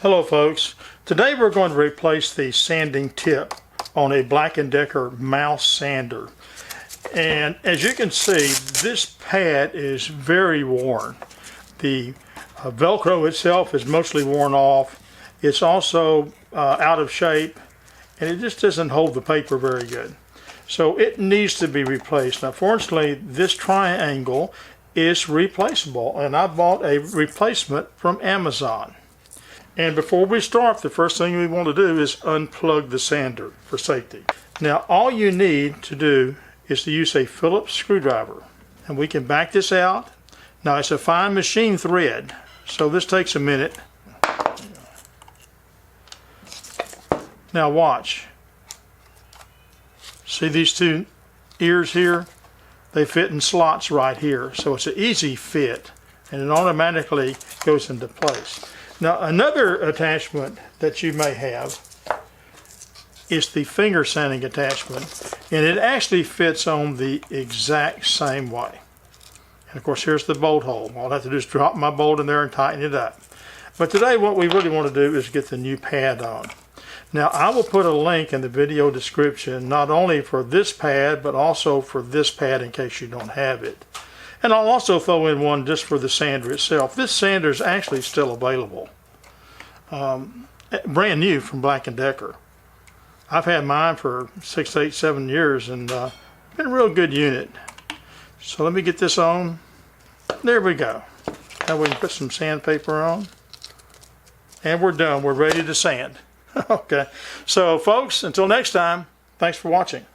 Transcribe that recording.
Hello folks, today we're going to replace the sanding tip on a Black & Decker mouse sander. And as you can see, this pad is very worn. The Velcro itself is mostly worn off. It's also out of shape, and it just doesn't hold the paper very good. So it needs to be replaced. Now fortunately, this triangle is replaceable, and I bought a replacement from Amazon. And before we start, the first thing we want to do is unplug the sander for safety. Now all you need to do is to use a Phillips screwdriver, and we can back this out. Now it's a fine machine thread, so this takes a minute. Now watch. See these two ears here? They fit in slots right here, so it's an easy fit, and it automatically goes into place. Now another attachment that you may have is the finger sanding attachment, and it actually fits on the exact same way. And of course here's the bolt hole. All I have to do is drop my bolt in there and tighten it up. But today what we really want to do is get the new pad on. Now I will put a link in the video description not only for this pad but also for this pad in case you don't have it. And I'll also throw in one just for the sander itself. This sander is actually still available. Brand new from Black & Decker. I've had mine for 6, 8, 7 years, and been a real good unit. So let me get this on. There we go. Now we can put some sandpaper on. And we're done. We're ready to sand. Okay. So folks, until next time, thanks for watching.